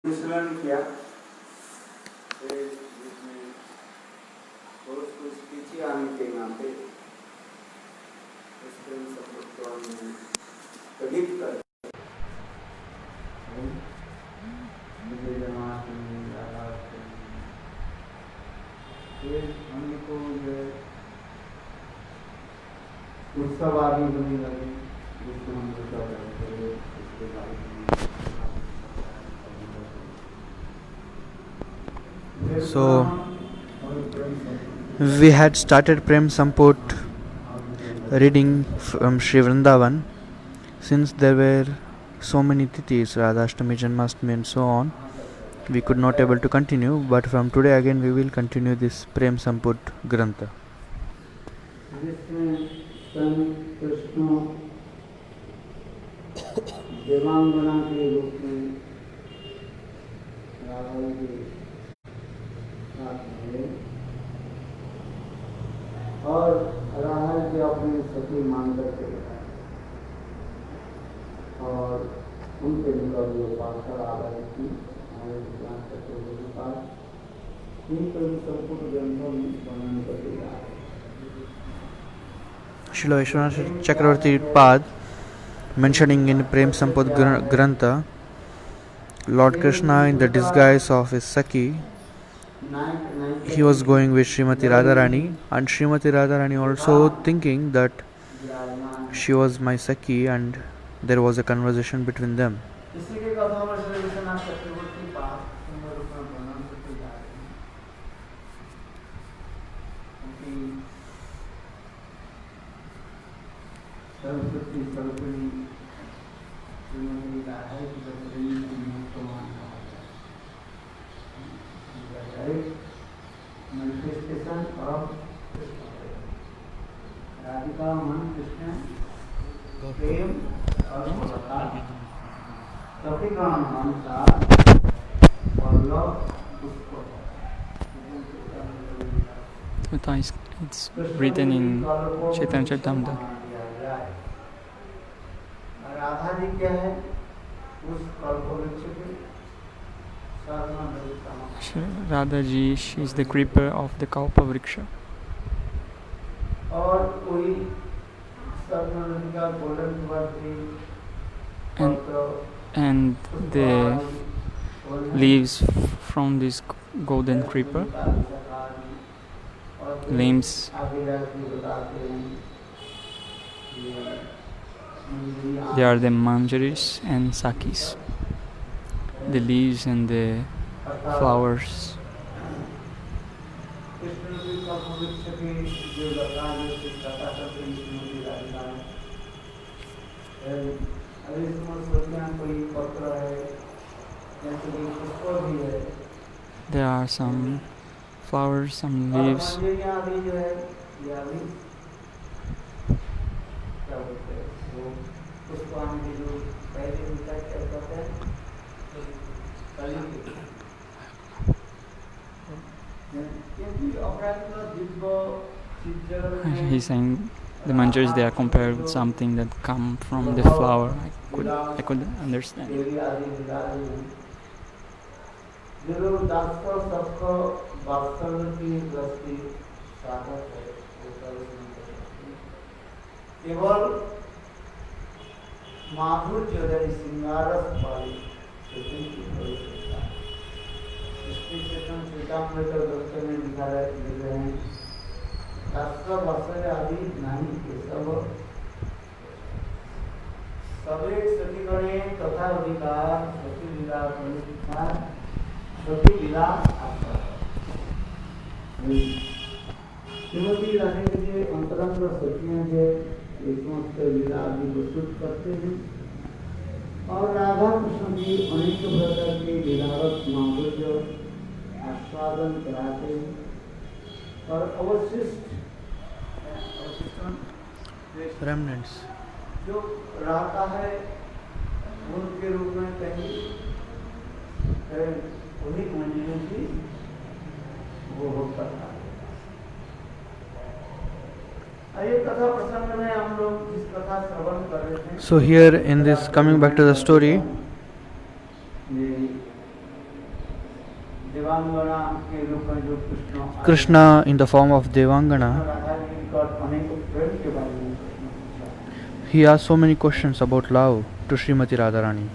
अनुशीलन किया फिर जिसमें थोड़ा कुछ पीछे आने के नाते इस प्रेम संबंध को हमने प्रदीप कर फिर हमको जो उत्सव आदि होने लगे जिसमें हम उत्सव करते हैं उसके बारे में। So we had started Prem Samput reading from Sri Vrindavan. Since there were so many tithis, Radhashtami, Janmashtami and so on, we could not able to continue, but from today again we will continue this Prem Samput Grantha. देवांगना के रूप में राधा के साथ मिले और राधा के अपने सखी मान करके और उनके निकल जो पाकर आधारित की हमारे ज्ञान करते हुए पास इन कई संपूर्ण ग्रंथों में वर्णन करते जा रहे Srila Vishwanath Chakravarti Pad mentioning in Prem Samput Grantha, Lord Krishna in the disguise of his Sakhi, he was going with Srimati Radharani, and Srimati Radharani also thinking that she was my Sakhi, and there was a conversation between them. Saraswati Saraswati Shrimati Radha की सरस्वती की मुक्तमान manifestation of Radhika मन कृष्ण प्रेम और सफीकरण अनुसार वल्लभ पुष्प It's written in Chaitanya Charitamrita. Radha ji क्या है उस कल्पवृक्ष के Radha ji, she is the creeper of the Kalpa Vriksha. और कोई सर्वनंद का golden and the leaves from this golden creeper, limbs, they are the manjaris and sakis, the leaves and the flowers. There are some flowers, some leaves. He's saying the manjaris, they are compared with something that come from the flower. I could understand. माधुर्य श्रृंगारस वाली में लिखा रहे हैं शास्त्र वस्त्र आदि नहीं के सब सभी सखीगणे तथा अधिकार सखी लीला सखी लीला श्रीमती रानी के अंतरंग सखियां जो समस्त लीला आदि प्रस्तुत करते हैं और राधा कृष्ण की अनेक प्रकार के लीलावत माधुर्य आस्वादन कराते हैं और अवशिष्ट Remnants. जो रहता है उनके रूप में कहीं वही मंजिलों की वो होता है। So here in this, coming back to the story, देवांगना के रूप में जो कृष्ण आए, Krishna in the form of Devangana, Radha के निकट अनेक प्रेम के बारे में प्रश्न पूछा। he asked so many questions about love to Srimati Radharani.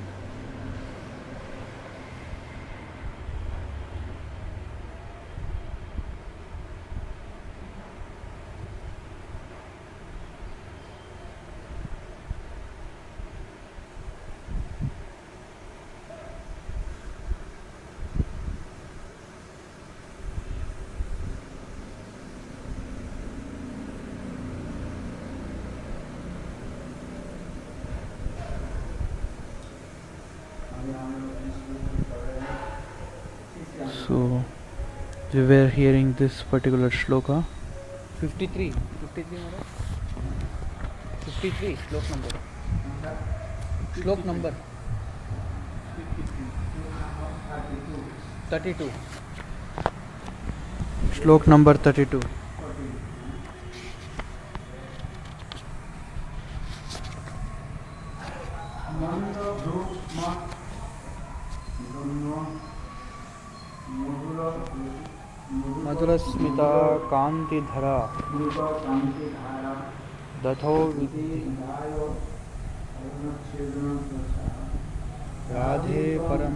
So we were hearing this particular shloka. 53 Maharaj? 53 slok number 32 shlok number 32. मधुरस्मिता कांति धरा दथो राधे परम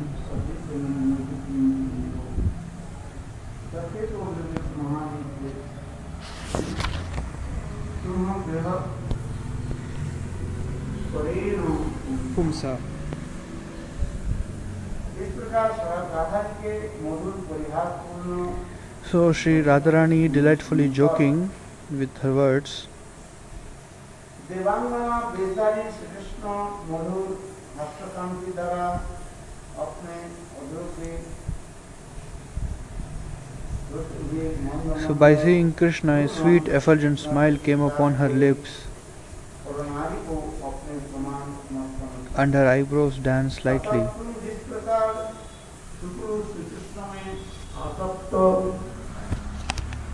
पुंसा. So Sri Radharani delightfully joking with her words. देवांगना बेचारी श्री कृष्ण मधुर हस्तकांति द्वारा अपने अधरों से So by seeing Krishna, a sweet effulgent smile came upon her lips और नारी को अपने समान समर्पण and her eyebrows danced slightly. जिस प्रकार शुक्र श्री कृष्ण में आसक्त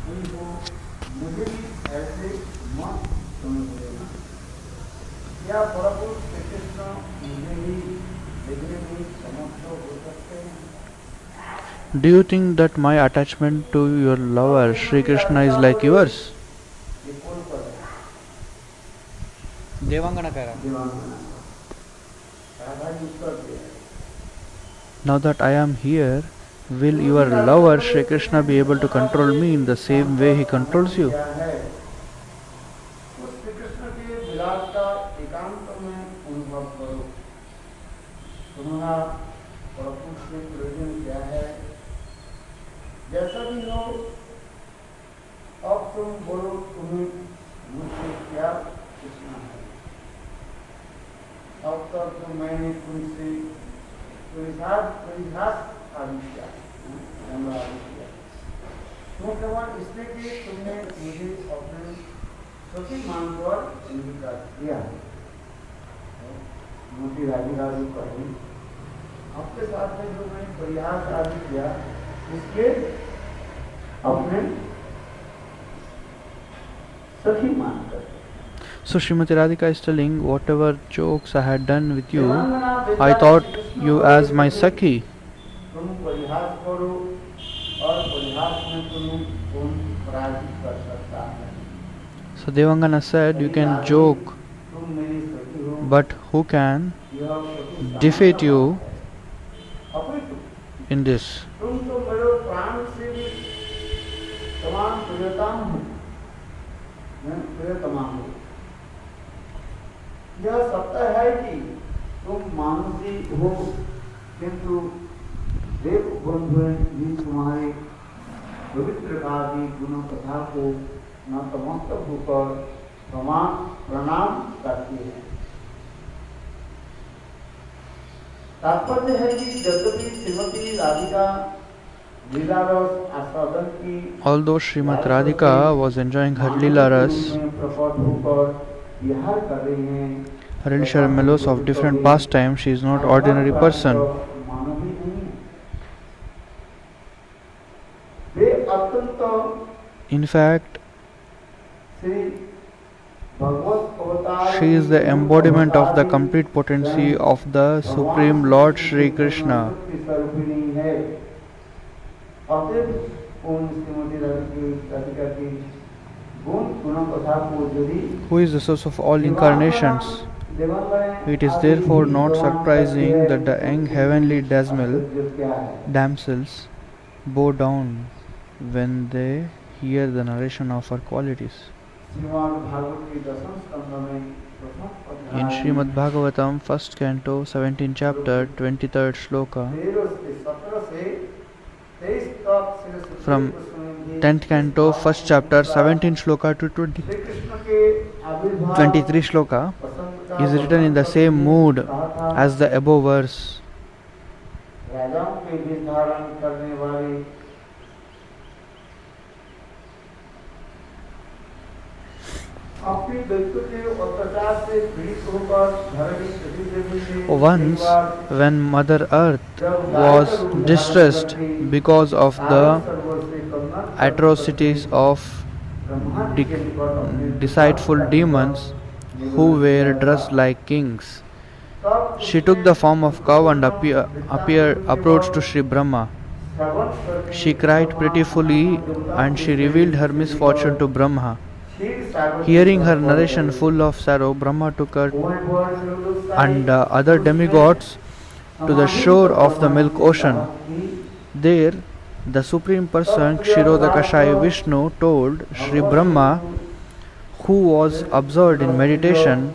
हुई हो, मुझे भी ऐसे मत समझ लेना। या परपुरुष श्री कृष्ण मुझे भी देखने में समर्थ हो सकते हैं। Do you think that my attachment to your lover Sri Krishna is like yours? ये कौन कर रहा है? Devangana कह रहा. देवांगना राधा जी उत्तर दे। Now that I am here, will your lover Sri Krishna be able to control me in the same way he controls you? क्या है? तो श्री कृष्ण के विलास का एकांत में अनुभव करो। तुम्हारा परपुरुष से प्रयोजन क्या है? जैसा भी हो, अब तुम बोलो तुम्हें मुझसे क्या पूछना है? अब तक तो मैंने तुमसे परिहास आदि किया, आदि किया। तो केवल इसलिए कि तुमने मुझे अपने सभी मानकर अंगीकार किया। मोटी राधिका जी कही, आपके साथ में जो मैंने परिहास आदि किया, इसके अपने सखी मानकर। So Srimati Radhika is telling, whatever jokes I had done with you, I thought you as my Sakhi. तुम परिहास करो और परिहास में तुम्हें कौन पराजित कर सकता है? So Devangana said, you can joke, तुम मेरी सखी हो, but who can यह सखी defeat you अपितु in this? तुम तो मेरे प्राण से भी तमाम प्रियतम हो, मैं प्रियतमा हूँ। यह सत्य है कि तुम मानुषी हो, किंतु देव बंधु भी तुम्हारे पवित्र आदि गुणों कथा को नतमस्तक होकर प्रणाम करते हैं। तात्पर्य है कि यद्यपि श्रीमती राधिका लीलारस आस्वादन की Although Srimati Radhika was enjoying her Leela Ras, प्रकट होकर विहार कर रही हैं, her elixir mellows of different pastimes, she is not ordinary person. मानव ही नहीं, वे अत्यंत In fact, श्री भगवत अवतार she is the embodiment of the complete potency of the Supreme Lord Shri Krishna. स्वरूपिणी है। अतएव उन श्रीमती राधिका की गुण गुणों कथा को यदि who is the source of all incarnations. It is therefore not surprising that the young heavenly damsels bow down when they hear the narration of her qualities. In Srimad Bhagavatam, 1st canto, 17th chapter, 23rd shloka, from 10th canto, 1st chapter, 17th shloka to 23 shloka, is written in the same mood as the above verse. Once, when Mother Earth was distressed because of the atrocities of deceitful demons who were dressed like kings, she took the form of cow and approached to Sri Brahma. She cried pitifully and she revealed her misfortune to Brahma. Hearing her narration full of sorrow, Brahma took her and other demigods to the shore of the milk ocean. There, the Supreme Person, Kshirodakashayi Vishnu, told Sri Brahma, who was absorbed in meditation,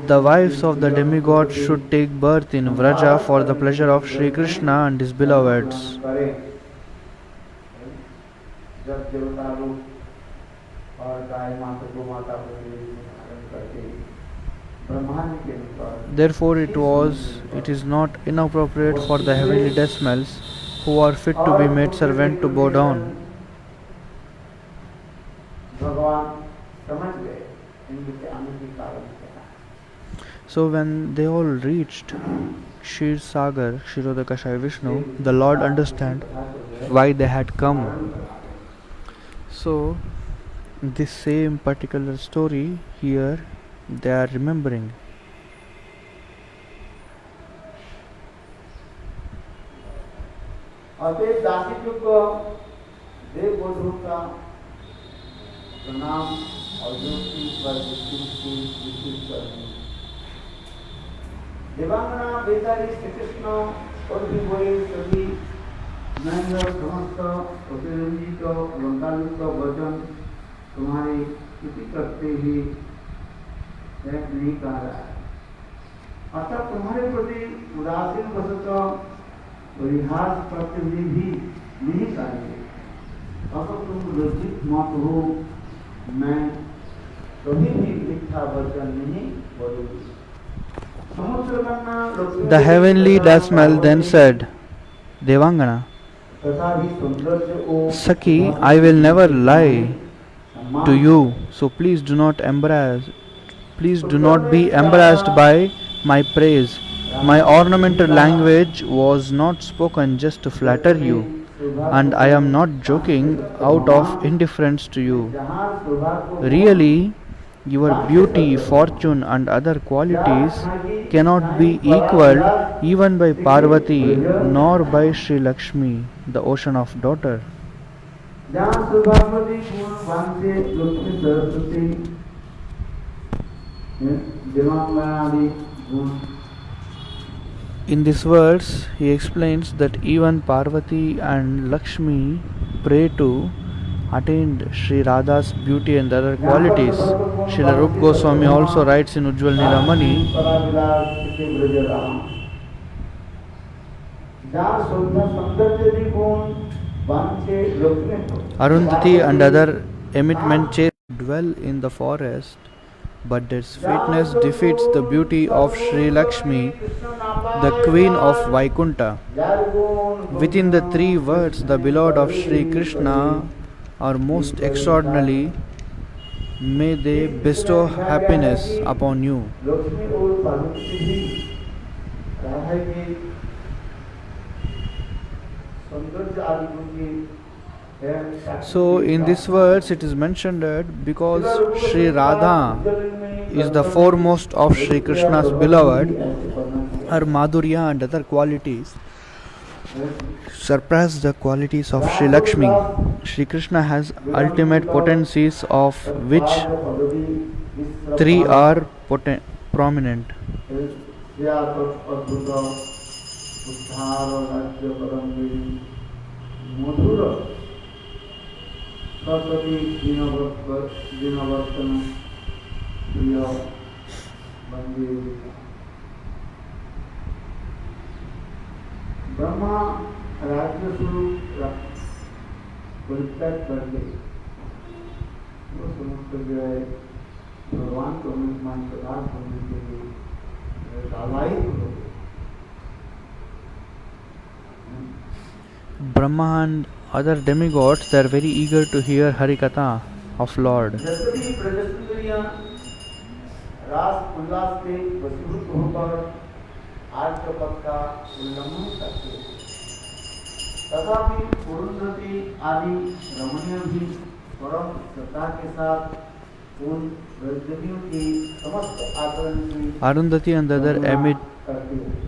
the wives of the demigods should take birth in Vraja for the pleasure of Sri Krishna and his beloveds. Therefore it is not inappropriate for the heavenly decimals who are fit to be made servant to bow down. So when they all reached Kshir Sagar, Kshirodakashayi Vishnu, the Lord understand why they had come. So this same particular story here they are remembering. देवांगना बेचारी श्री कृष्ण और भी बोले सभी नंद समस्त अतिरंजित अलंकारित वचन तुम्हारी स्तुति करते ही नहीं कह रहा है, अर्थात तुम्हारे प्रति उदासीन वशतः परिहास करते हुए भी नहीं करेंगे। अगर तुम लज्जित मत हो, मैं कभी भी मिथ्या वचन नहीं बोलूंगी। The heavenly decimal then said, Devangana, Sakhi, I will never lie to you, so please do not be embarrassed by my praise. My ornamental language was not spoken just to flatter you, and I am not joking out of indifference to you. Really, your beauty, fortune and other qualities cannot be equalled even by Parvati nor by Sri Lakshmi, the ocean of daughter. In this verse, he explains that even Parvati and Lakshmi pray to attained Sri Radha's beauty and other qualities. Srila Rupa Goswami also writes in Ujjwal Nilamani, Arundhati and other eminent men dwell in the forest, but their sweetness defeats the beauty of Sri Lakshmi, the queen of Vaikunta. Within the three words, the beloved of Sri Krishna are most extraordinarily. May they bestow happiness upon you. So in this verse it is mentioned that because Sri Radha is the foremost of Sri Krishna's beloved, her Madhurya and other qualities surpass the qualities of Sri Lakshmi. Sri Krishna has ultimate potencies, of which three are prominent. Brahma राज्य स्वरूप परित्याग करके वो समस्त जो है भगवान को मान प्रदान करने के लिए लालायित हो गए। Brahma and other demigods, they are very eager to hear Harikatha of Lord. जैसे प्रजस्त्रियां रास उल्लास के वशीभूत होकर आर्य पद का उल्लंघन करते हैं, तथापि पुरुषवती आदि रमणीय भी परम श्रद्धा के साथ उन ब्रजनियों की समस्त आचरण की Arundhati and the other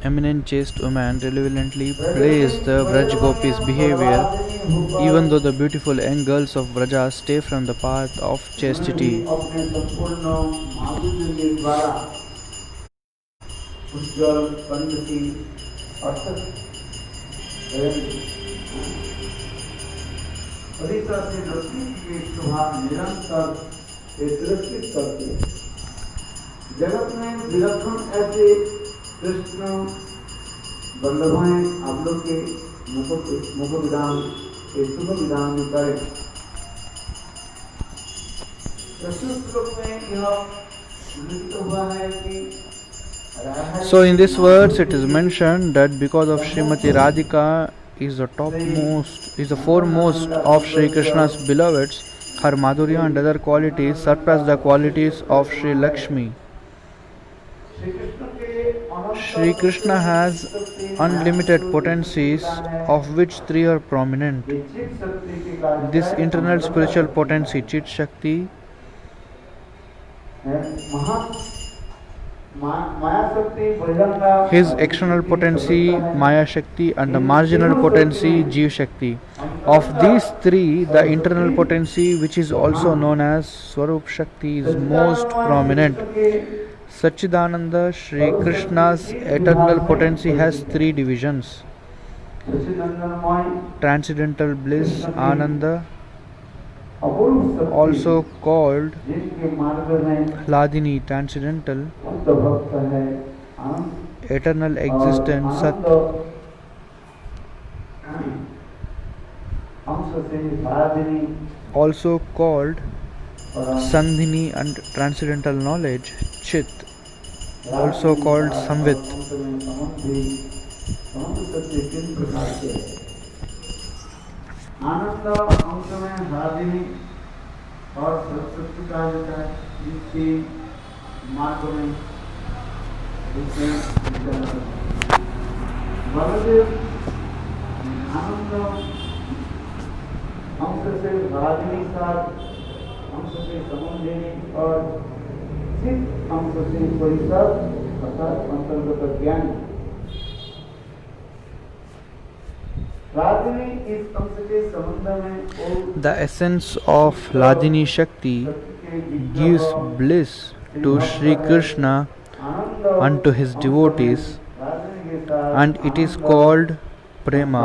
eminent chaste women relevantly praise the Vraj Gopis' behavior, even though the beautiful young girls of Vraja stay from the path of chastity. अपने संपूर्ण माधुर्य के द्वारा उज्ज्वल कंठ की अर्थक परिसर से लक्ष्मी की शोभा निरंतर तिरस्कृत करते हैं। जगत में विलक्षण ऐसे कृष्ण बल्लभाएं आप लोग के मुख विधान के शुभ विधान में करें। प्रस्तुत श्लोक में यह उल्लिखित हुआ है कि So in this verse it is mentioned that because of Srimati Radhika is the foremost of Sri Krishna's beloveds, her Madhurya and other qualities surpass the qualities of Sri Lakshmi. Sri Krishna has unlimited potencies, of which three are prominent. This internal spiritual potency, Chit Shakti, his external potency, Maya Shakti, and the marginal potency, Jeev Shakti. Of these three, the internal potency, which is also known as Swarup Shakti, is most prominent. Sachidananda, Sri Krishna's eternal potency, has three divisions: transcendental bliss, Ananda, also called Hladini, transcendental, eternal existence, Sat, also called Sandhini, and transcendental knowledge, Chit, also called Samvit. आनंद अंश में हरादिनी और सरस्वती कहा जाता है, जिसके मार्ग में बलदेव आनंद अंश से हरादिनी साथ अंश से समुद्री और सिद्ध अंश से परिसर अर्थात अंतर्गत ज्ञान। The essence of Hladini Shakti gives bliss to Sri Krishna and to his devotees, and it is called Prema.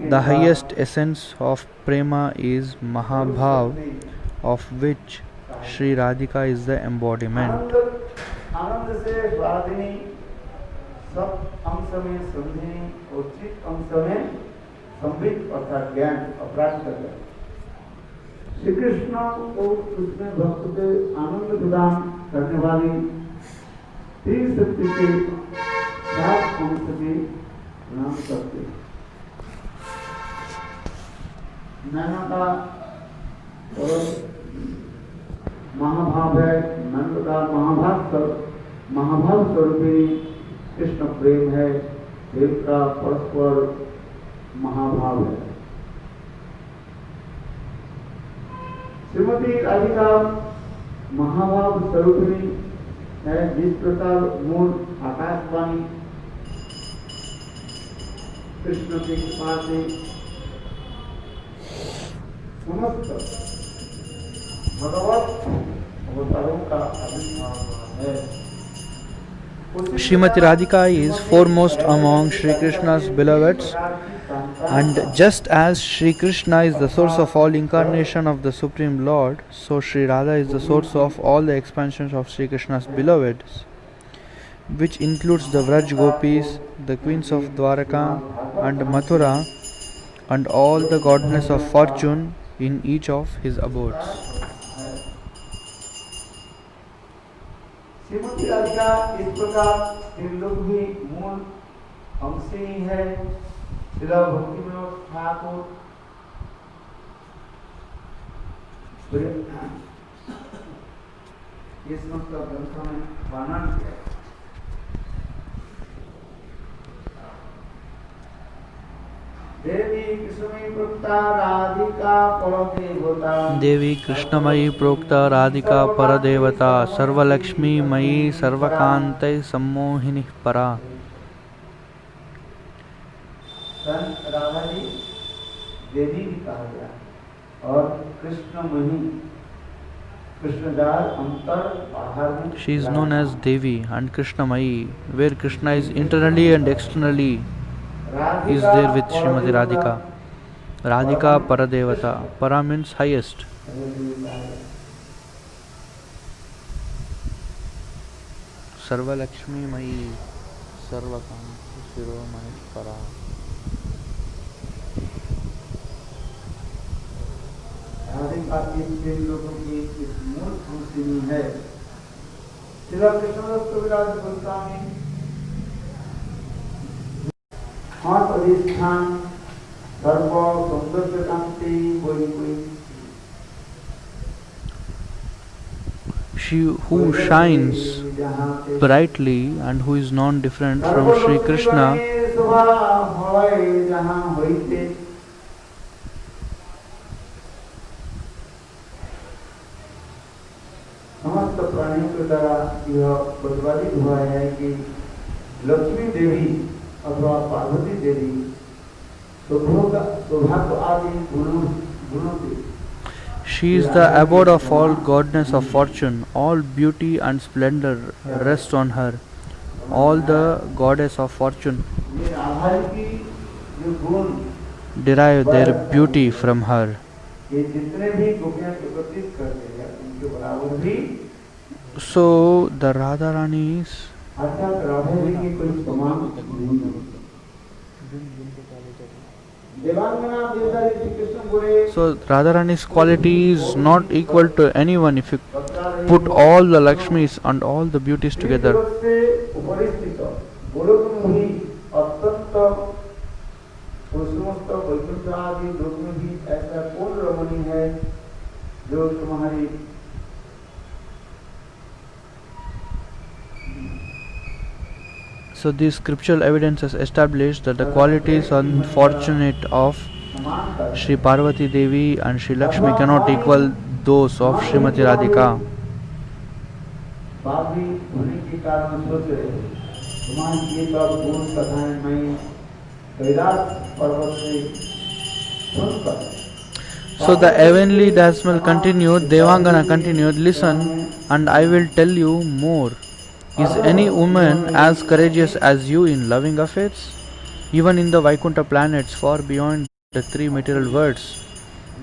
The highest essence of Prema is Mahabhav, of which Sri Radhika is the embodiment. सब अंश में संधि और चित्त अंश में संबित अर्थात ज्ञान अपराध कर गया। श्री कृष्ण को उसमें भक्त के आनंद प्रदान करने वाली तीन शक्ति के सात अंश के नाम करते। नैना का महाभाव है, नंद का महाभाव स्वरूपी कृष्ण प्रेम है, देव का परस्पर महाभाव है। श्रीमती राधिका महाभाव स्वरूपिणी है, जिस प्रकार मूल आकाशवाणी कृष्ण की कृपा से समस्त भगवत अवतारों का आविर्भाव हुआ है। Srimati Radhika is foremost among Sri Krishna's beloveds, and just as Sri Krishna is the source of all incarnation of the Supreme Lord, so Sri Radha is the source of all the expansions of Sri Krishna's beloveds, which includes the Vraj Gopis, the queens of Dwaraka and Mathura, and all the godness of fortune in each of his abodes. Shrimati Radhika इस प्रकार त्रिलोक भी मूल अंश ही है। श्रील भक्ति विनोद ठाकुर इस समस्त ग्रंथों में वर्णन किया। देवी कृष्णमयी प्रोक्ता राधिका परदेवता देवी कृष्णमयी प्रोक्ता राधिका परदेवता सर्वलक्ष्मी मयी सर्वकांतै सम्मोहिनी परा। राधा जी देवी भी कहा गया और कृष्णमयी कृष्णदार अंतर बाहर में। She is known as Devi and Krishnamayi, where Krishna is internally and externally is there with Srimati Radhika. Radhika Paradevata. Para means highest. Sarva Lakshmi Mayi Sarva Kanti Shiromani Para. Radhika के तीन लोगों की इस मूल अंशिनी है। श्री कृष्णदास कविराज गोस्वामी हाथ अधिष्ठान सर्व सौंदर्य कांति कोई कोई। She who shines brightly and who is non-different from Sri Krishna समस्त प्राणियों के द्वारा यह प्रतिपादित हुआ है कि लक्ष्मी देवी अथवा पार्वती देवी सौभाग्य आदि गुणों से She is the abode of all godness of fortune. All beauty and splendor rest on her. All the goddess of fortune derive their beauty from her. So the Radharani's quality is not equal to anyone if you put all the Lakshmis and all the beauties together. So these scriptural evidences establish that the qualities unfortunate of Sri Parvati Devi and Sri Lakshmi cannot equal those of Srimati Radhika. So the heavenly dasmal continued, Devangana continued, listen and I will tell you more. Is any woman as courageous as you in loving affairs? Even in the Vaikuntha planets far beyond the three material worlds,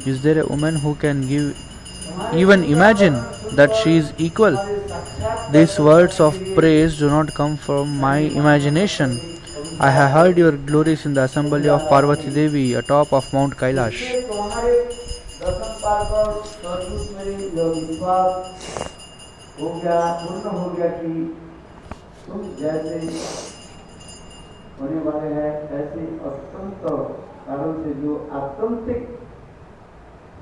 is there a woman who can even imagine that she is equal? These words of praise do not come from my imagination. I have heard your glories in the assembly of Parvati Devi atop of Mount Kailash. हो गया पूर्ण हो गया कि तुम जैसे होने वाले हैं ऐसे अत्यंत कारण से जो आत्यंतिक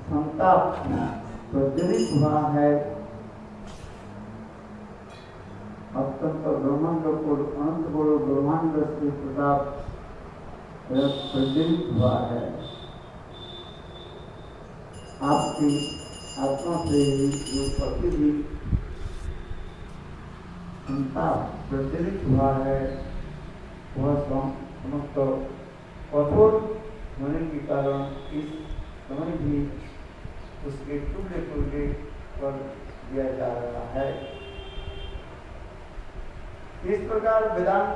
संताप प्रज्वलित हुआ है, अत्यंत ब्रह्मांड को अनंत बड़ो ब्रह्मांड से प्रताप प्रज्वलित हुआ है। आपकी आत्मा से जो प्रतिदिन संताप प्रज्वलित हुआ है वह समस्त कठोर होने के कारण इस समय भी उसके टुकड़े टुकड़े कर दिया जा रहा है। इस प्रकार वेदांत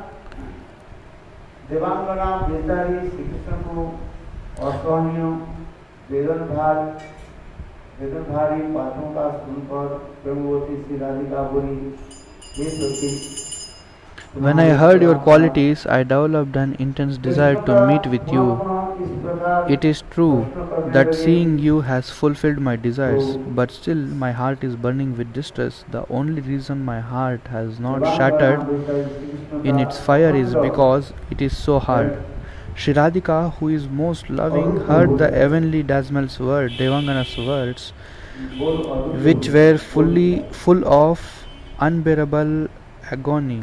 देवांगना बेचारी श्री कृष्ण को असहनीय वेदनभारी पाठों का सुनकर प्रेमवती श्री राधिका बोली, हे सखी, When I heard your qualities, I developed an intense desire to meet with you. It is true that seeing you has fulfilled my desires, but still my heart is burning with distress. The only reason my heart has not shattered in its fire is because it is so hard. Shri Radhika, who is most loving, heard the heavenly Dasmal's words, Devangana's words, which were full of unbearable agony,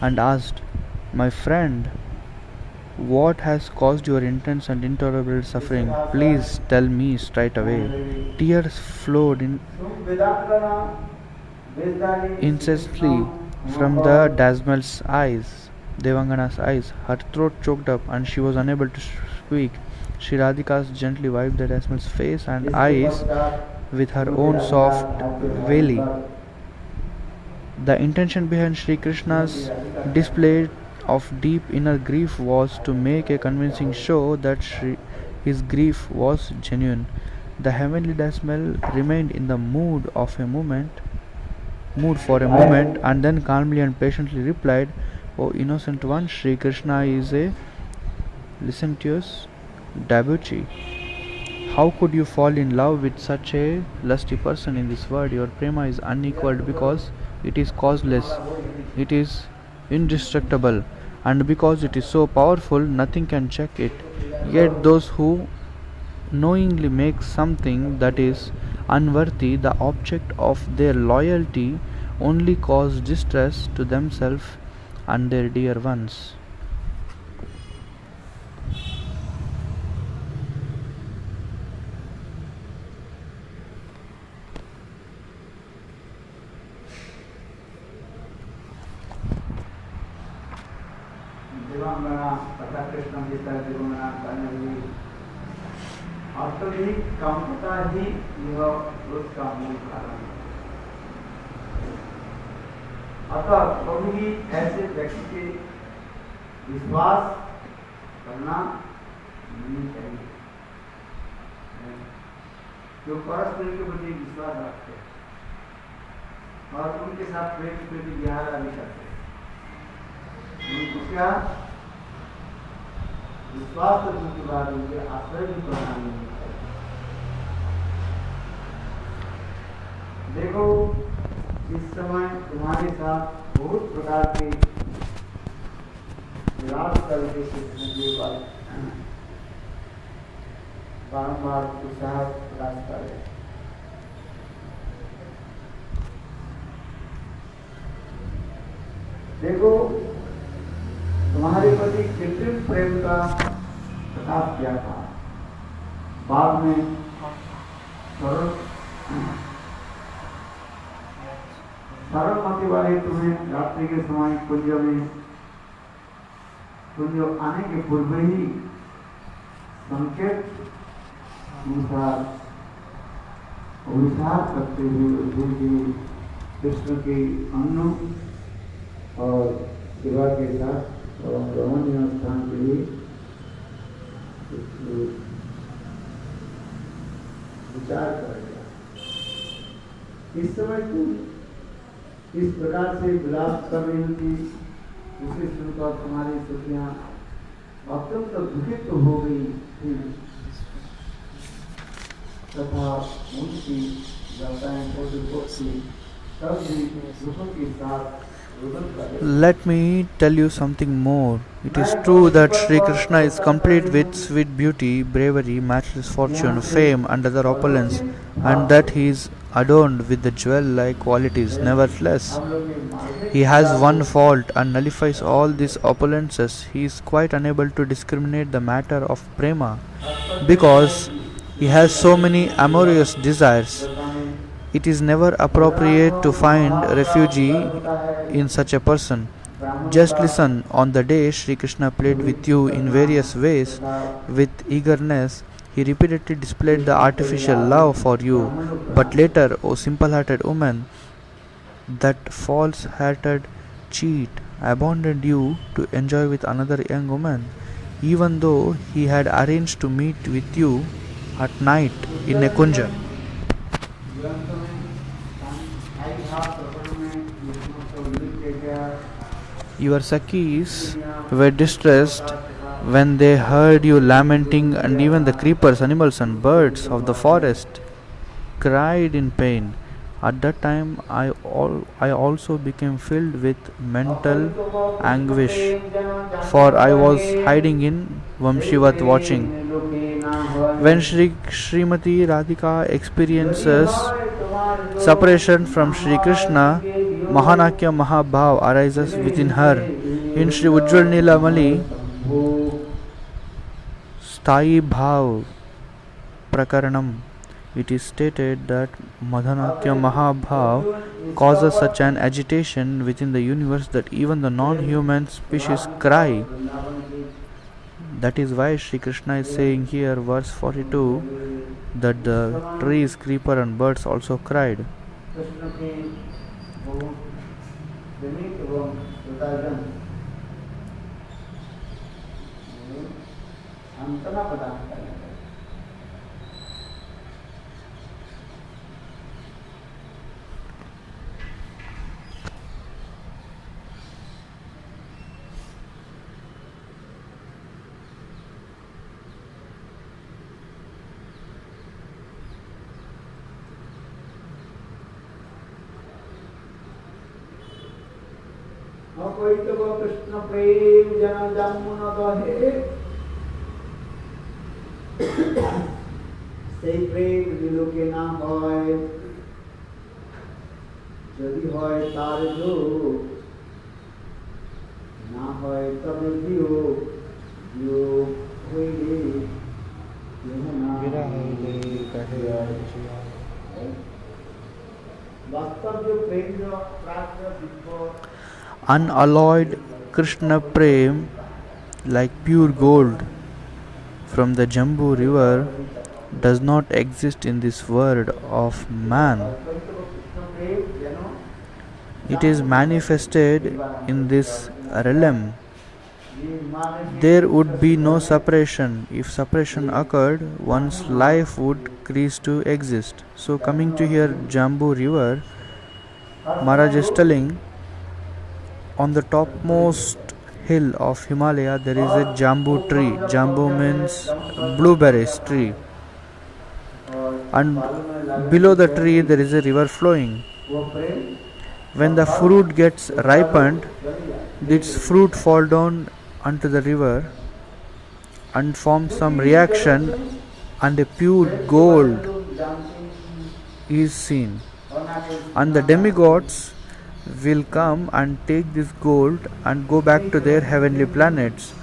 and asked, "My friend, what has caused your intense and intolerable suffering? Please tell me straight away." Tears flowed incessantly from the Dasmal's eyes, Devangana's eyes. Her throat choked up and she was unable to speak. Shri Radhika gently wiped the Dasmal's face and eyes with her own soft veil. The intention behind Sri Krishna's display of deep inner grief was to make a convincing show that his grief was genuine. The heavenly Dasmal remained in the mood for a moment, and then calmly and patiently replied, "O innocent one, Sri Krishna is a licentious debauchee. How could you fall in love with such a lusty person in this world? Your prema is unequaled because it is causeless, it is indestructible, and because it is so powerful, nothing can check it. Yet those who knowingly make something that is unworthy the object of their loyalty only cause distress to themselves and their dear ones." देवांगना तथा कृष्ण बेचारी देवांगना करने हुई अत्यधिक कामुकता ही यह रोग का मूल कारण है। अतः कभी भी ऐसे व्यक्ति के विश्वास करना नहीं चाहिए जो परस्पर के प्रति विश्वास रखते हैं और उनके साथ प्रेम के प्रति गहरा भी करते हैं। उसका विश्वास करने के बाद उनके आश्रय भी करना नहीं चाहिए। देखो, इस समय तुम्हारे साथ बहुत प्रकार के विराट तरीके से बारंबार उत्साह प्रकाश कर रहे। देखो, तुम्हारे प्रति कृत्रिम प्रेम का प्रकाश किया था, बाद में सरल मति वाले तुम्हें रात्रि के समय कुंज आने के पूर्व ही संकेत अनुसार अभिशाप करते हुए कृष्ण के अन्न और सेवा के साथ रमणीय स्थान के लिए विचार करेगा। इस समय तुम इस प्रकार से विलाप कर रही थी, उसे सुनकर तुम्हारी सखियां अत्यंत दुखित तो हो गई थी तथा उनकी व्यापाएं तब भी दुखों के साथ। Let me tell you something more. It is true that Sri Krishna is complete with sweet beauty, bravery, matchless fortune, fame, and other opulence, and that he is adorned with the jewel-like qualities. Nevertheless, he has one fault and nullifies all these opulences. He is quite unable to discriminate the matter of prema, because he has so many amorous desires. It is never appropriate to find refuge in such a person. Just listen, on the day Sri Krishna played with you in various ways, with eagerness, he repeatedly displayed the artificial love for you. But later, O simple-hearted woman, that false-hearted cheat abandoned you to enjoy with another young woman, even though he had arranged to meet with you at night in a kunja. Your Sakhis were distressed when they heard you lamenting, and even the creepers, animals, and birds of the forest cried in pain. At that time, I also became filled with mental anguish, for I was hiding in Vamshivat watching. When Srimati Radhika experiences separation from Sri Krishna, Mahanakya Mahabhav arises within her. In Sri Ujjwal Nilamali Sthayi Bhav Prakaranam, it is stated that Madhanakya Mahabhav causes such an agitation within the universe that even the non-human species cry. That is why Sri Krishna is saying here, verse 42, that the trees, creeper and birds also cried. Krishna प्रेम जन जमुन गहे সেই প্রেম বিলোকে না হয় যদি হয় তার যোগ না হয় তবে বিয়োগ বিয়োগ হইলে বাস্তব जो प्रेम जो प्राप्त Divya Unalloyed Krishna Prem, like pure gold from the Jambu river, does not exist in this world of man. It is manifested in this realm. There would be no separation. If separation occurred, one's life would cease to exist. So coming to here Jambu river, Maharaj is telling, on the topmost hill of Himalaya there is a jambu tree. Jambu means blueberries tree. And below the tree there is a river flowing. When the fruit gets ripened, this fruit fall down onto the river and form some reaction, and a pure gold is seen. And the demigods will come and take this gold and go back to their heavenly planets.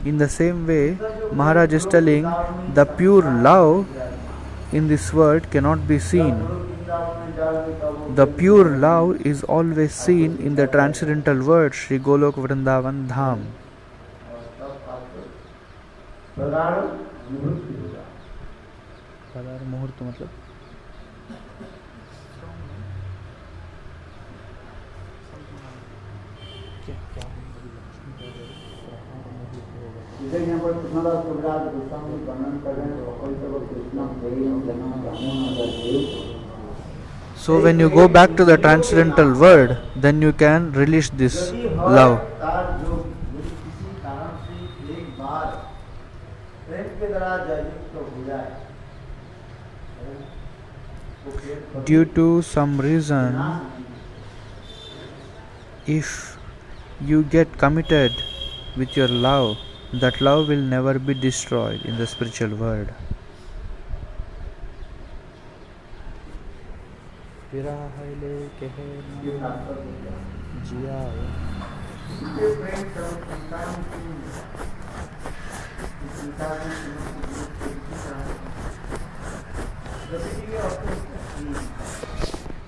In the same way, Maharaj is telling, the pure love in this world cannot be seen. The pure love is always seen in the transcendental world, Sri Golok Vrindavan Dham. So when you go back to the transcendental world, then you can release this love. Due to some reason, if you get committed with your love, that love will never be destroyed in the spiritual world.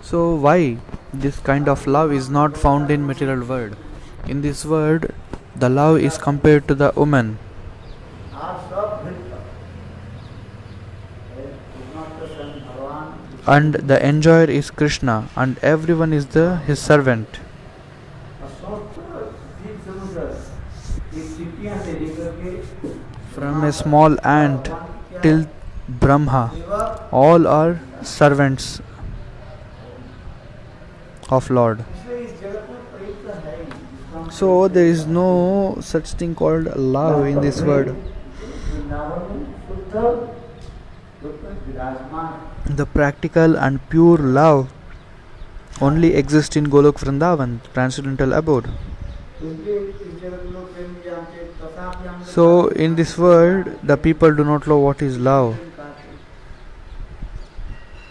So why this kind of love is not found in material world? In this word, the love is compared to the woman, और सब भृत्य एकमात्र स्वयं भगवान and the enjoyer is Krishna, and everyone is his servant. और समस्त जीव समुद्र ये चींटियां से लेकर के From a small ant till Brahma, all are servants of Lord. इसलिए इस जगत में प्रेम तो है ही जिसको हम So there is no such thing called love in this world. Vrindavan में शुद्ध रूप में विराजमान है। The practical and pure love only exists in Golok Vrindavan, transcendental abode. इसलिए इस जगत में लोग प्रेम नहीं जानते, तथापि हम लोग So in this world, the people do not know what is love.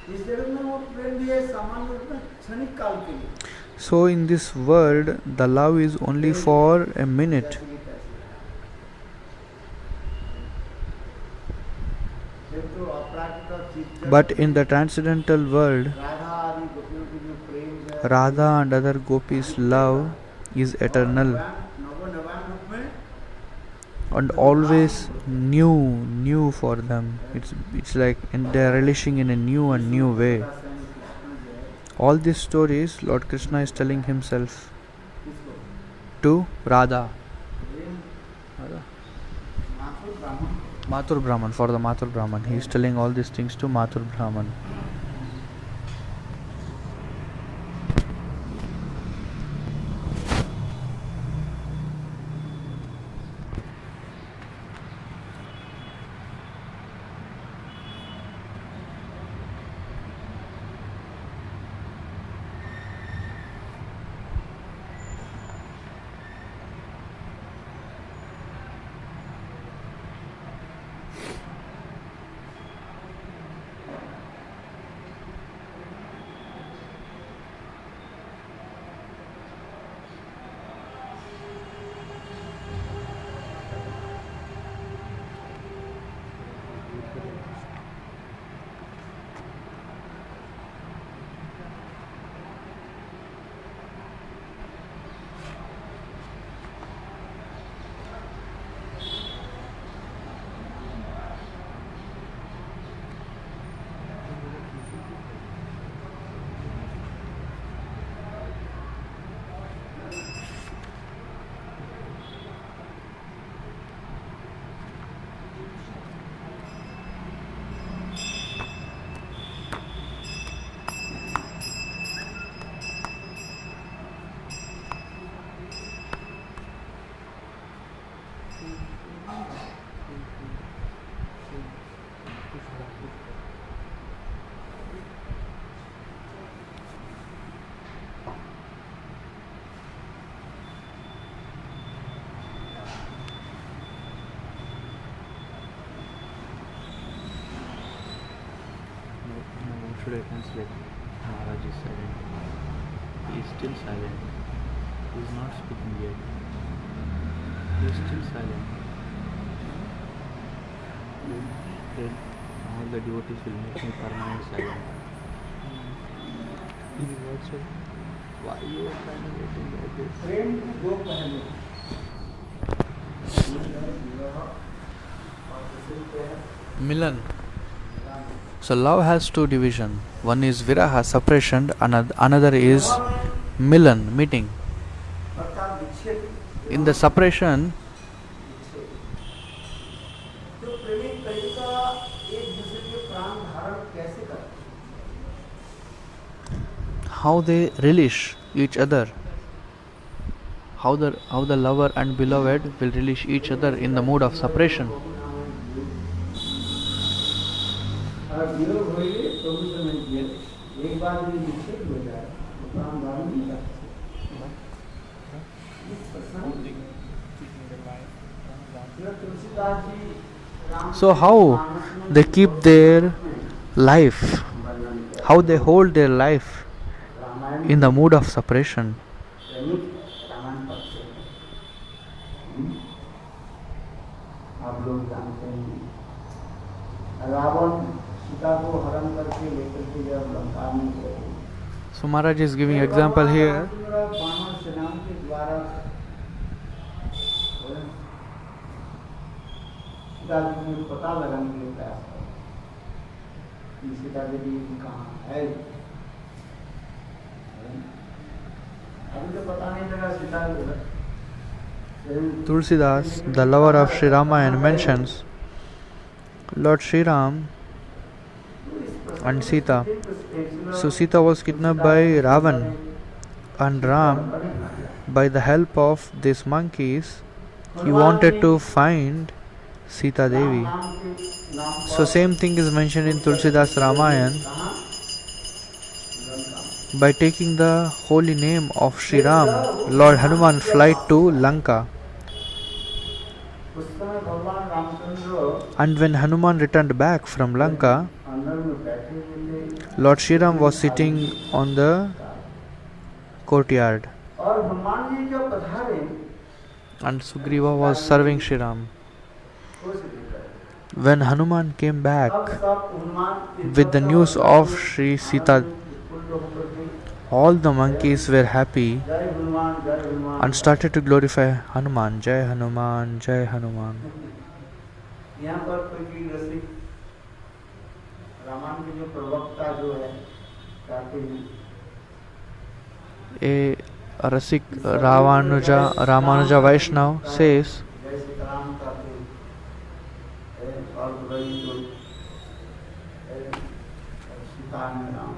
इस जगत में वो प्रेम भी है सामान्य रूप में क्षणिक काल के लिए। So in this world, the love is only for a minute. जैसे कि पैसे। जब तो अपराजिता चीज But in the transcendental world, Radha आदि गोपियों की जो प्रेम है, Radha and other gopis' love is eternal नवोनवान रूप में and always new for them. It's like they are relishing in a new and new way. स्वयं कृष्ण जो है, All these stories, Lord Krishna is telling himself किसको? to Radha. प्रेम माथुर ब्राह्मण Mathur Brahman, for the Mathur Brahman. He is telling all these things to Mathur Brahman. Should I translate? Maharaj is silent. He is still silent. He is not speaking yet. He is still silent. Then all the devotees will make me permanent silent. He also, why you are translating like this? प्रेम के दो पहलू विवाह और दूसरी क्या है Milan. So love has two divisions. One is viraha, separation, and another is milan, meeting. अर्थात विच्छेद In the separation, जो प्रेमी प्रेमिका एक दूसरे के प्राण धारण कैसे करते how they relish each other, how the lover and beloved will relish each other in the mood of separation. और वियोग होइए प्रभु से नहीं किए एक बार भी विच्छेद हो जाए तो प्राण धारण नहीं कर सकते। Tulsidas ji Ram So how they keep their life, how they hold their life Ramayan in the mood of separation. प्रेमिक Ramayan पढ़ते हैं। आप लोग जानते हैं रावण सीता को हरण करके लेकर के जब लंका में गए So Maharaj is giving example here. बानर सेना के द्वारा सीता जी ने पता लगाने के लिए प्रयास किया कि सीता देवी कहाँ है। अभी तो पता नहीं लगा Sita ji. Tulsidas, the lover of Sri Ramayana, mentions Lord Sri Ram and Sita. So Sita was kidnapped by Ravan, and Ram, by the help of these monkeys, he wanted to find Sita Devi. So same thing is mentioned in Tulsidas Ramayana. By taking the holy name of Sri Ram, Lord Hanuman fled to Lanka. And when Hanuman returned back from Lanka, Lord Sri Ram was sitting on the courtyard, and Sugriva was serving Sri Ram. When Hanuman came back with the news of Sri Sita, all the monkeys were happy and started to glorify Hanuman. Jai Hanuman, Jai Hanuman. यहाँ पर कोई रसिक रामायण के जो प्रवक्ता जो है कहते हैं A Rasik Ramanuja Vaishnav says, जय सीताराम कहते हैं और गई तो सीता में राम।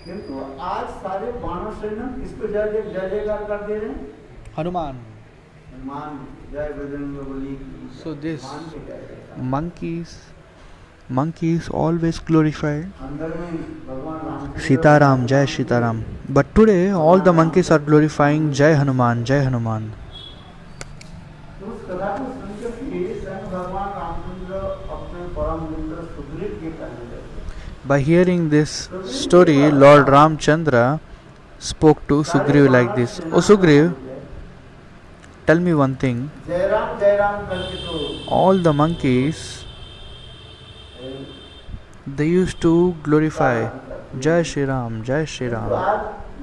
किंतु आज सारे बाणों से न किसको जय जयकार कर दे रहे हैं? Hanuman. हनुमान जय बजरंगबली की। So this monkeys always glorify अंदर में भगवान Ram Sita Ram, Jai Sita Ram. But today all the monkeys are glorifying Jai Hanuman, Jai Hanuman. तो उस कथा को सुनकर के स्वयं भगवान रामचंद्र अपने परम मित्र सुग्रीव के कहने लगे। By hearing this story, Lord Ramchandra spoke to Sugriv like this. O Sugriv, tell me one thing. जय राम करके तो All the monkeys, they used to glorify Jai Shri Ram, Jai Shri Ram.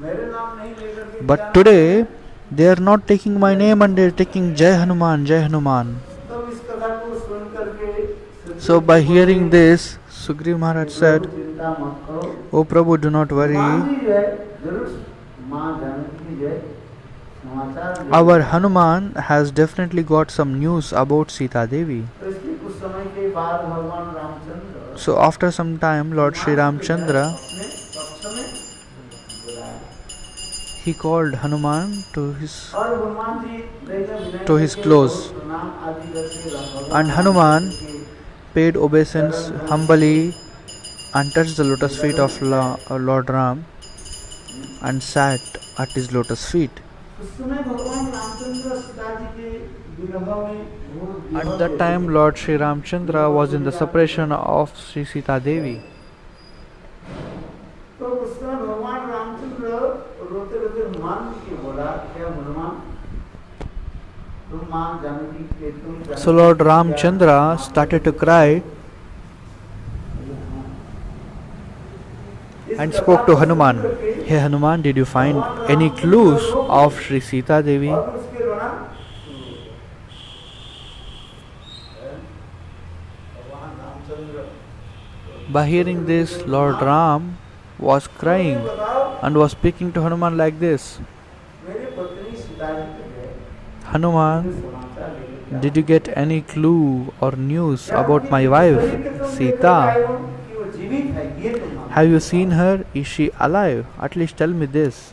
मेरे नाम नहीं लेकर के But today, they are not taking my name and they are taking Jai Hanuman, Jai Hanuman. तो इस कथा को सुन करके So by hearing this, Sugriv Maharaj said, चिंता मत करो। O Prabhu, do not worry. Hanuman ji है जरूर माँ जानकी जय समाचार Our Hanuman has definitely got some news about Sita Devi. तो इसके कुछ समय के बाद भगवान Ramchandra So after some time, Lord Sri Ramchandra, अपने पक्ष में बुलाया he called Hanuman to his और हनुमान जी विनय to his करके close, प्रणाम आदि करके भगवान and Hanuman paid obeisance humbly and touched the lotus feet of Lord Ram and sat at his lotus feet. उस समय भगवान रामचंद्र सीता जी के विरह में घोर At that time, Lord Sri Ramchandra was in the separation of Sri Sita Devi. तो उस समय भगवान रामचंद्र रोते रोते हनुमान जी के बोला क्या हनुमान तुम मां जानकी के तुम So Lord Ramchandra started to cry and spoke to Hanuman. Hey Hanuman, did you find any clues of Sri Sita Devi? और उसके रोना भगवान Ramchandra By hearing this, Lord Ram was crying and was speaking to Hanuman like this. मेरी पत्नी सीता जी के लिए Hanuman, समाचार लेकर did you get any clue or news about my wife, Sita? कि वो जीवित है ये तुम मानो। Have you seen her? Is she alive? At least tell me this.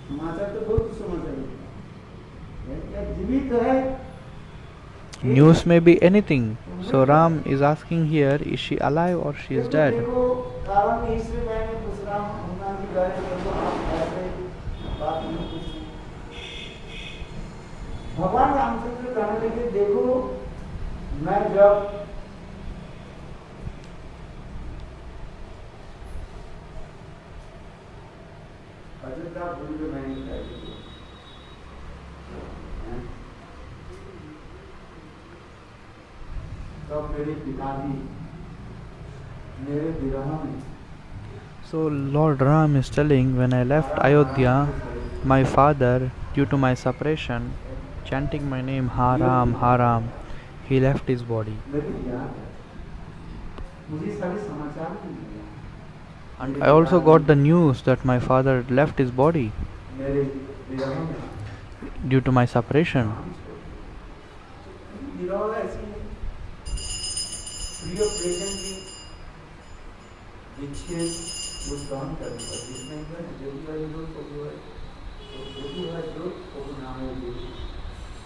समाचार तो बहुत समाचार है क्या जीवित है? News may be anything. So Ram is asking here, is she alive or she is dead? देखो कारण यही से मैंने पूछ रहा हूँ हनुमान जी गए तो आप ऐसे बात नहीं पूछी। भगवान रामचंद्र कहने लगे देखो मैं जब अयोध्या भूल के मैंने तब मेरे पिताजी मेरे विरह में So Lord Ram is telling, when I left Ayodhya, my father, due to my separation, chanting my name, Haram, Haram, he left his body. मेरी याद है, मुझे सारे समाचार भी मिले। And I also got the news that my father left his body मेरे विरह में due to my separation. विरह ऐसी है, प्रिय प्रेजेंटली विच्छेद वो सहन करने का जिसमें जो भी है जो तो भी है जो तो नाम है जो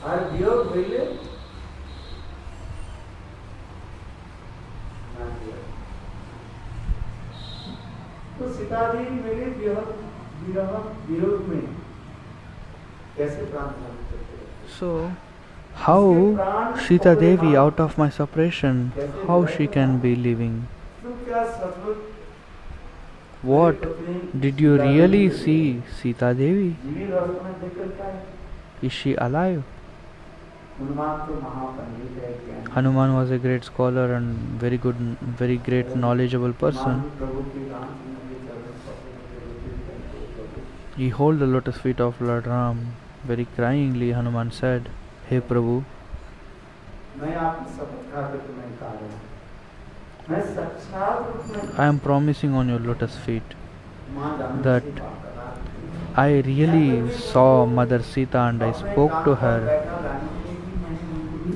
और वियोग भइले ना दिया। तो सीता जी मेरे विरह विरोध में कैसे प्राण धारण करते हैं? So, how Sita Devi, out of my separation, how she can be living? तो क्या सचमुच What? Did you really see Sita Devi? जीवी अवस्था में देख करता है? Is she alive? हनुमान तो महापंडित है, ज्ञानी। Hanuman was a great scholar and very great knowledgeable person. प्रभु के राम चंद्र के चरण स्पर्श He held the lotus feet of Lord Ram. Very cryingly, Hanuman said, "Hey Prabhu, मैं आपकी शपथ खा कर तुम्हें कहा रहा हूँ, मैं साक्षात रूप में I am promising on your lotus feet मां जानकी that से बात कर रहा हूँ। I really saw Mother Sita and I spoke to her. बैठा लाने के लिए भी मैंने उनको भी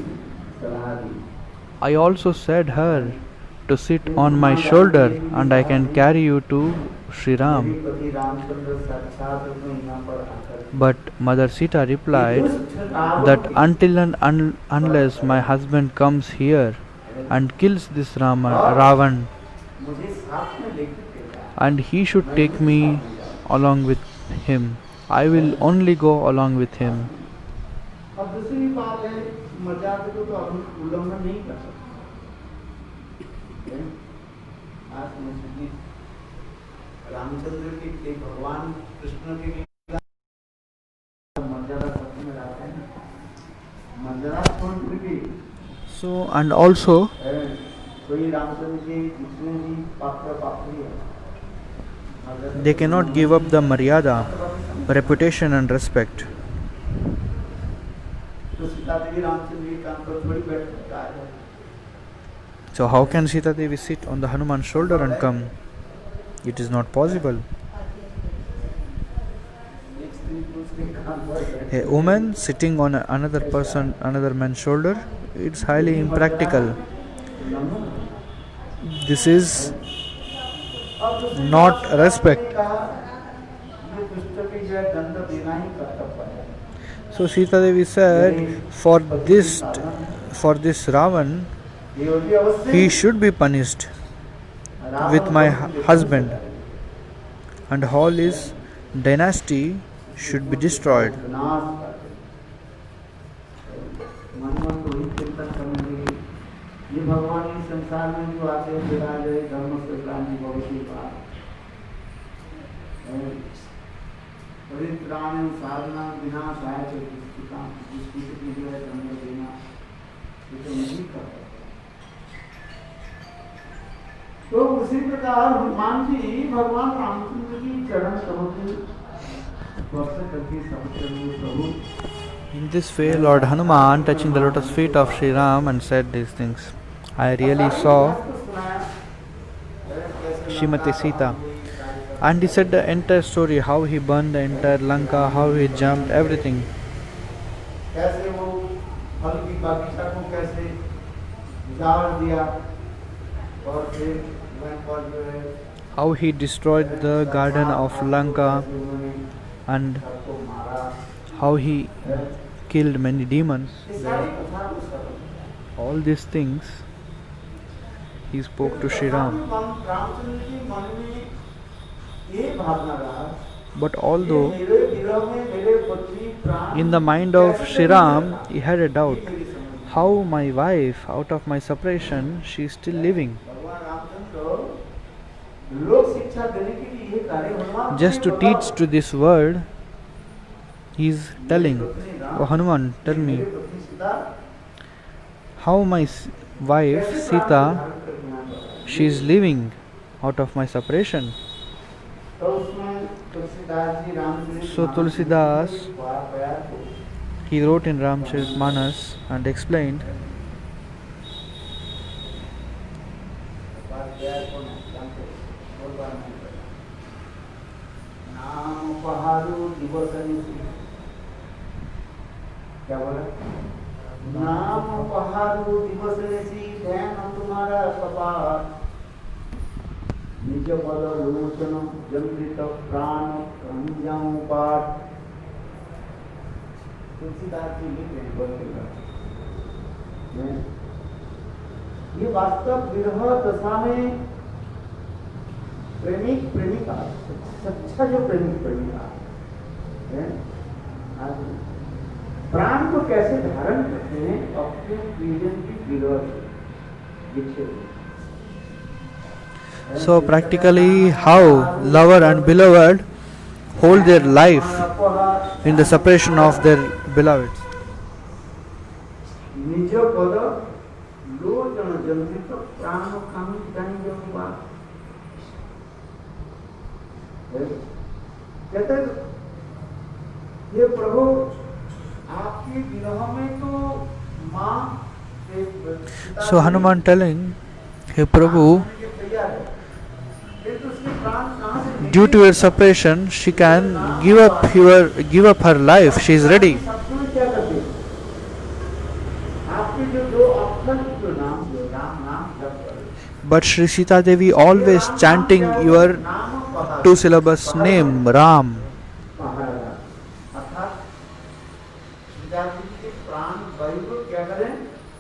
सलाह दी। I also said her to sit on my shoulder and I can carry you to Sri Ram." मेरे पति रामचंद्र साक्षात रूप में यहाँ पर आकर But Mother Sita replied that until and unless my husband comes here and kills this Ravan, मुझे साथ में लेकर के जाए। and he should take me along with him, I will only go along with him. अब दूसरी बात है, मर्यादा को तो हम उल्लंघन नहीं कर सकते। आज मैं सुनी रामचंद्र के भगवान कृष्ण के मर्यादा सत्य में रहता है ना, मर्यादा छोड़ भी So, and also, कोई रामचंद्र के जितने भी पात्र पात्री है, they cannot give up the maryada, reputation and respect. तो सीता देवी रामचंद्र के कान पर थोड़ी बैठ सकता है। So, how can Sita Devi sit on the Hanuman's shoulder and come? It is not possible. एक स्त्री पुरुष के कान पर बैठ A woman sitting on another man's shoulder, it's highly impractical. This is not respect. ये दुष्ट की जो है दंड देना ही कर्तव्य है। So Sita Devi said, for this Ravan, Devaki अवश्य he should be punished with my husband, and all his dynasty should be destroyed. विनाश कर दे। मन मन तो ही चिंतन करने लगे, ये भगवान इस संसार में जो आते हैं विराज है धर्म से क्रांति भगवती बात परित्राण साधना विनाश आय तो जिसकी जो है धर्म देना ये तो नहीं करता। तो उसी प्रकार हनुमान जी भगवान रामचंद्र की चरण कमल स्पर्श करके समझते हुए प्रभु In this way, Lord Hanuman, touching the lotus feet of Sri Ram, and said these things. I really saw Shrimati Sita. And he said the entire story, how he burned the entire Lanka, how he jumped, everything. कैसे वो फल की बागीचा को कैसे उजाड़ दिया और फिर वहीं पर जो है How he destroyed the garden of Lanka, and सबको मारा। how he killed many demons. ये सारी कथा को सब All these things he spoke to Sri Ram. Ramchandra के मन में ये भावना रहा But although मेरे विरह में मेरे पति प्राण in the mind of Sri Ram he had a doubt, how my wife, out of my separation, she is still living. भगवान रामचंद्र लोक शिक्षा देने के लिए ये कार्य Hanuman Just to teach to this world, he is telling, "Oh Hanuman, tell me, how my wife Sita, she is living out of my separation." So Tulsidas He wrote in Ramcharitmanas and explained. नाम पहाड़ू दिवस क्या बोला? नाम पहाड़ू दिवस ध्यान तुम्हारा कपाट निज पद लोचन जमृत प्राण रंजाऊ पाठ। तुलसीदास जी लिख रहे हैं बोलते हैं, ये वास्तव विरह दशा में प्रेमिक प्रेमिका, सच्चा जो प्रेमिक प्रेमिका है, प्राण को कैसे धारण करते हैं अपने प्रियजन की विरह विच्छेद। So practically how lover and beloved hold their life in the separation of their beloveds. निज पद लोचन जंत्रित प्राण कामी जानी कहते ये प्रभु आपके विरह में तो माँ So Hanuman telling, hey Prabhu, due to your separation, she can give up her life. She is ready. But Sri Sita Devi always chanting your two syllables name Ram.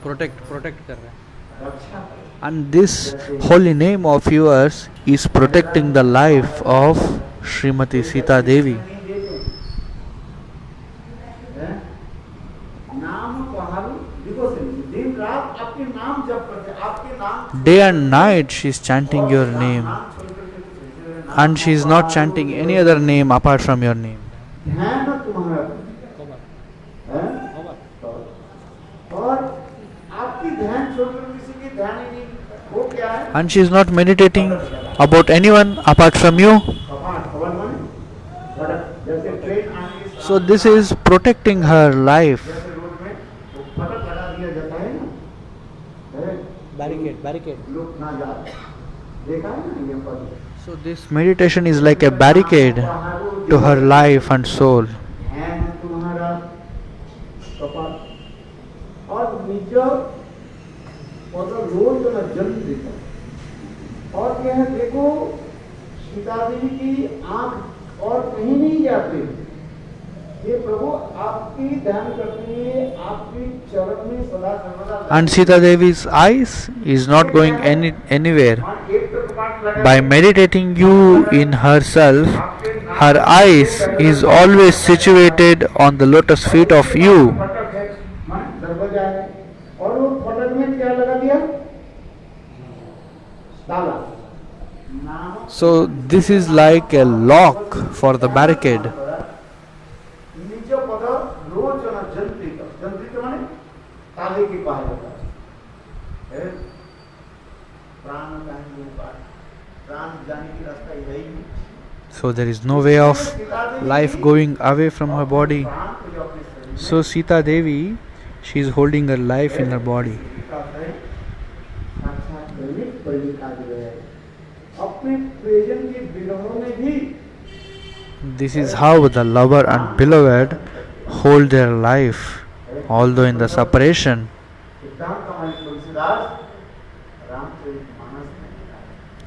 Protect कर रहे हैं. And this holy name of yours is protecting the life of Srimati Sita Devi. Day and night she is chanting your name, and she is not chanting any other name apart from your name. And she is not meditating about anyone apart from you. So this is protecting her life. Barricade. So this meditation is like a barricade to her life and soul. और यह देखो सीता देवी की आंख और कहीं नहीं जाते, ये प्रभु आपकी ध्यान करते हैं, आपकी चरण में सदा सर्वदा. And Sita Devi's eyes is not going anywhere. By meditating you in herself, her eyes is always situated on the lotus feet of you. दरवाजा है और वो फटक में क्या लगा दिया? ताला. So this is like a lock for the barricade. निज पद लोचन जंत्रित, जंत्रित माने ताले के बाहर होता है. प्राण जाने के बाद, प्राण जाने की रास्ता यही है. So there is no way of life going away from her body. So Sita Devi, she is holding her life in her body. This is how the lover and beloved hold their life, although in the separation.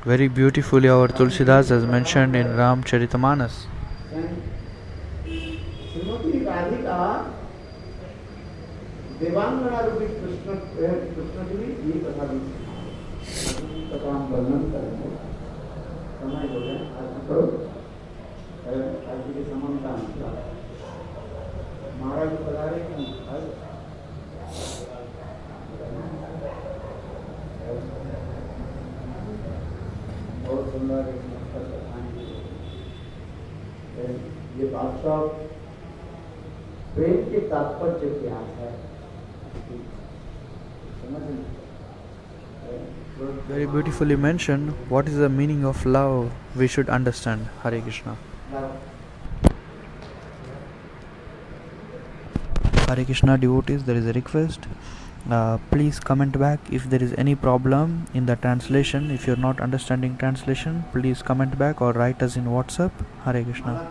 Very beautifully our Tulsidas has mentioned in Ramcharitmanas. देवांगना रूपी कृष्ण की भी ये कथा भी कथा हम वर्णन करेंगे. समय हो गया आज के समानता महाराज पधारे बहुत सुंदर ये बादशाह प्रेम के तात्पर्य क्या है. Very beautifully mentioned. What is the meaning of love? We should understand. Hare Krishna. Hare Krishna devotees, there is a request. Please comment back if there is any problem in the translation. If you're not understanding translation, please comment back or write us in WhatsApp. Hare Krishna.